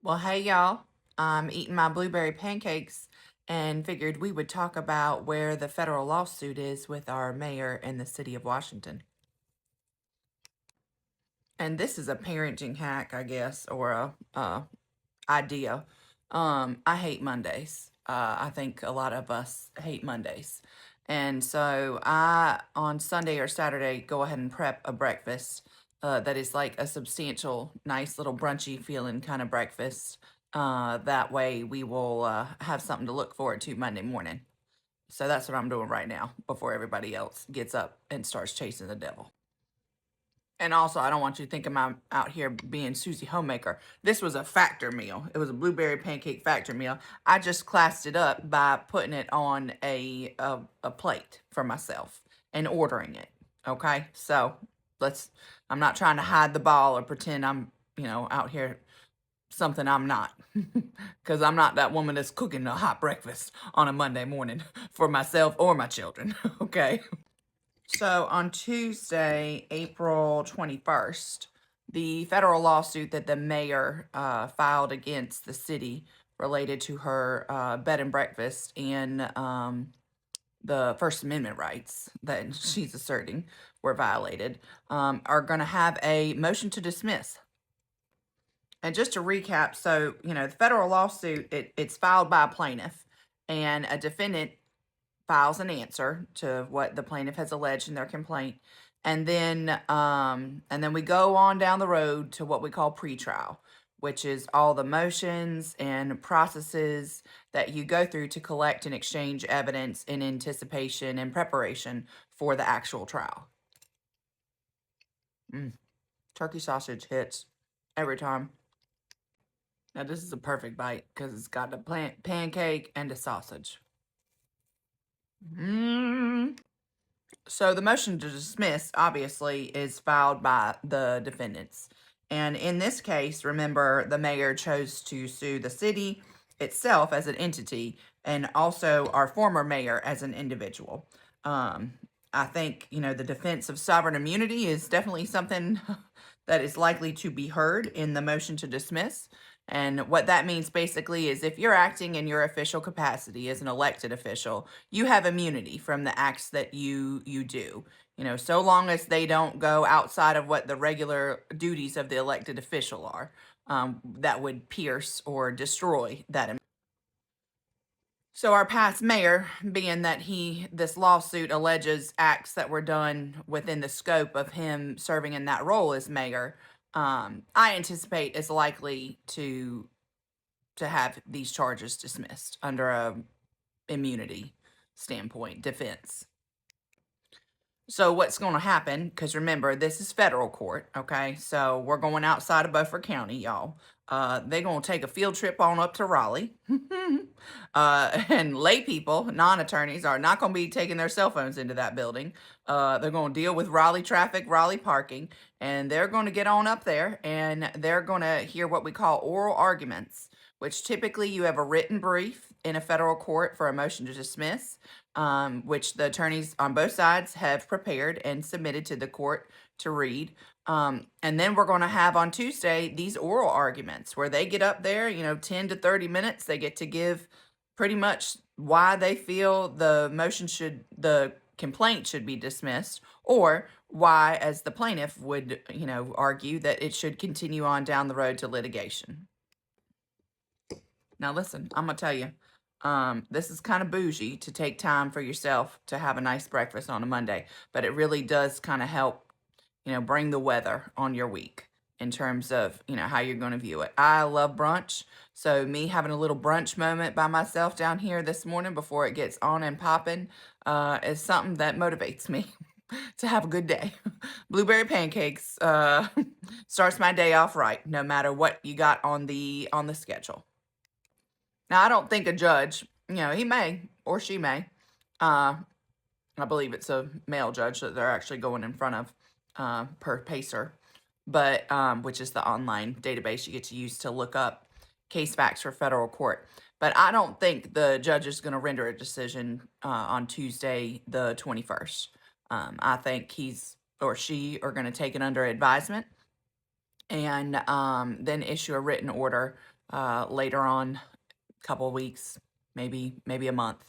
Well, hey y'all. I'm eating my blueberry pancakes and figured we would talk about where the federal lawsuit is with our mayor in the city of Washington. And this is a parenting hack, I guess, or a idea. I hate Mondays. I think a lot of us hate Mondays. And so I, on Sunday or Saturday, go ahead and prep a breakfast that is like a substantial, nice little brunchy feeling kind of breakfast. That way we will have something to look forward to Monday morning. So that's what I'm doing right now before everybody else gets up and starts chasing the devil. And also, I don't want you to think I'm out here being Susie Homemaker. This was a factor meal. It was a blueberry pancake factor meal. I just classed it up by putting it on a plate for myself and ordering it. Okay, so I'm not trying to hide the ball or pretend I'm out here something I'm not, because I'm not that woman that's cooking a hot breakfast on a Monday morning for myself or my children. Okay. So on Tuesday, April 21st, the federal lawsuit that the mayor filed against the city related to her bed and breakfast and the First Amendment rights that she's asserting were violated are going to have a motion to dismiss. And just to recap, so, the federal lawsuit, it's filed by a plaintiff, and a defendant files an answer to what the plaintiff has alleged in their complaint. And then we go on down the road to what we call pretrial, which is all the motions and processes that you go through to collect and exchange evidence in anticipation and preparation for the actual trial. Turkey sausage hits every time. Now this is a perfect bite because it's got a pancake and a sausage. So the motion to dismiss, obviously, is filed by the defendants. And in this case, remember, the mayor chose to sue the city itself as an entity and also our former mayor as an individual. I think, the defense of sovereign immunity is definitely something that is likely to be heard in the motion to dismiss. And what that means basically is if you're acting in your official capacity as an elected official, you have immunity from the acts that you do. So long as they don't go outside of what the regular duties of the elected official are, that would pierce or destroy that immunity. So our past mayor, being that this lawsuit alleges acts that were done within the scope of him serving in that role as mayor, I anticipate is likely to have these charges dismissed under a immunity standpoint defense. So what's going to happen, because remember, this is federal court, okay? So we're going outside of Beaufort County, y'all. They're going to take a field trip on up to Raleigh. And lay people, non-attorneys, are not going to be taking their cell phones into that building. They're going to deal with Raleigh traffic, Raleigh parking, and they're going to get on up there, and they're going to hear what we call oral arguments, which typically you have a written brief in a federal court for a motion to dismiss, which the attorneys on both sides have prepared and submitted to the court to read. And then we're going to have on Tuesday these oral arguments where they get up there, 10 to 30 minutes. They get to give pretty much why they feel the complaint should be dismissed, or why, as the plaintiff would, argue that it should continue on down the road to litigation. Now listen, I'm going to tell you, this is kind of bougie to take time for yourself to have a nice breakfast on a Monday, but it really does kind of help, bring the weather on your week in terms of, how you're going to view it. I love brunch, so me having a little brunch moment by myself down here this morning before it gets on and popping is something that motivates me to have a good day. Blueberry pancakes starts my day off right, no matter what you got on the schedule. Now, I don't think a judge, he may or she may. I believe it's a male judge that they're actually going in front of per PACER, but which is the online database you get to use to look up case facts for federal court. But I don't think the judge is going to render a decision on Tuesday, the 21st. I think he's or she are going to take it under advisement and then issue a written order later on, couple weeks, maybe a month.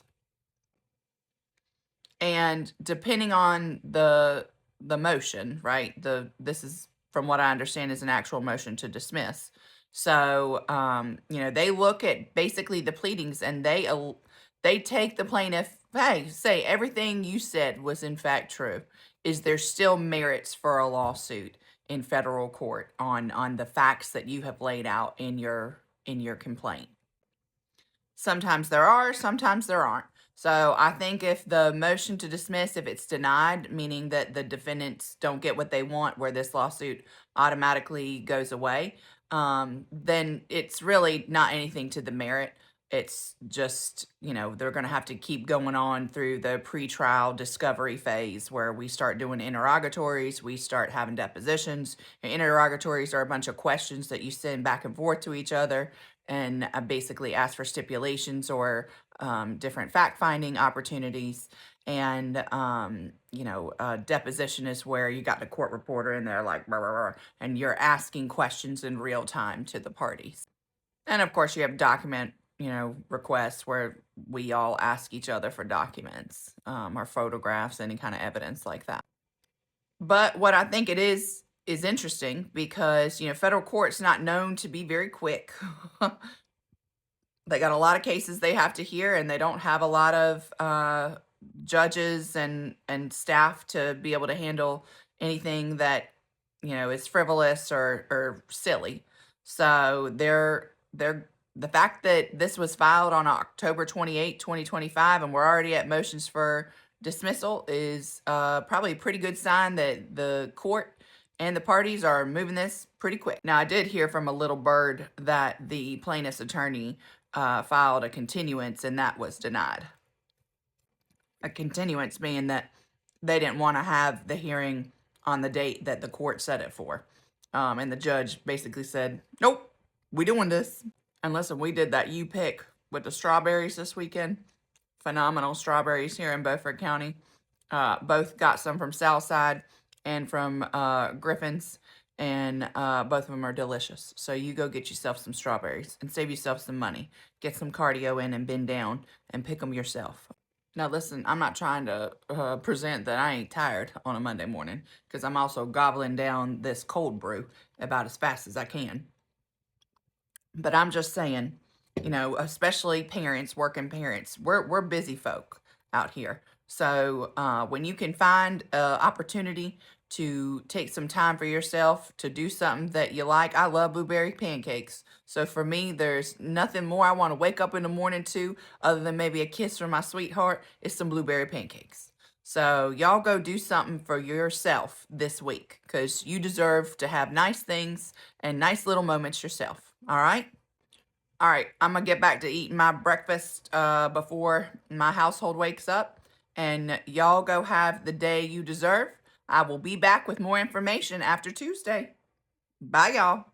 And depending on the motion, right? This is, from what I understand, is an actual motion to dismiss. So they look at basically the pleadings, and they take the plaintiff, hey, say everything you said was in fact true. Is there still merits for a lawsuit in federal court on the facts that you have laid out in your complaint? Sometimes there are, sometimes there aren't. So I think if the motion to dismiss, if it's denied, meaning that the defendants don't get what they want, where this lawsuit automatically goes away, then it's really not anything to the merit. It's just, they're going to have to keep going on through the pretrial discovery phase where we start doing interrogatories, we start having depositions. Interrogatories are a bunch of questions that you send back and forth to each other, and basically ask for stipulations or different fact finding opportunities. And deposition is where you got the court reporter in there like "Brr, brr, brr," and you're asking questions in real time to the parties. And of course, you have document requests where we all ask each other for documents, or photographs, any kind of evidence like that. But what I think it is interesting because federal court's not known to be very quick. They got a lot of cases they have to hear, and they don't have a lot of judges and staff to be able to handle anything that is frivolous or silly. So they're the fact that this was filed on October 28, 2025, and we're already at motions for dismissal is probably a pretty good sign that the court and the parties are moving this pretty quick. Now, I did hear from a little bird that the plaintiff's attorney filed a continuance, and that was denied. A continuance being that they didn't want to have the hearing on the date that the court set it for. And the judge basically said, nope, we doing this. And listen, we did that U-pick with the strawberries this weekend. Phenomenal strawberries here in Beaufort County. Both got some from Southside and from Griffin's, and both of them are delicious. So you go get yourself some strawberries and save yourself some money. Get some cardio in and bend down and pick them yourself. Now listen, I'm not trying to present that I ain't tired on a Monday morning, because I'm also gobbling down this cold brew about as fast as I can. But I'm just saying, especially parents, working parents, we're busy folk out here. So when you can find an opportunity to take some time for yourself to do something that you like, I love blueberry pancakes. So for me, there's nothing more I want to wake up in the morning to, other than maybe a kiss from my sweetheart, is some blueberry pancakes. So y'all go do something for yourself this week, because you deserve to have nice things and nice little moments yourself. All right? All right, I'm going to get back to eating my breakfast before my household wakes up. And y'all go have the day you deserve. I will be back with more information after Tuesday. Bye, y'all.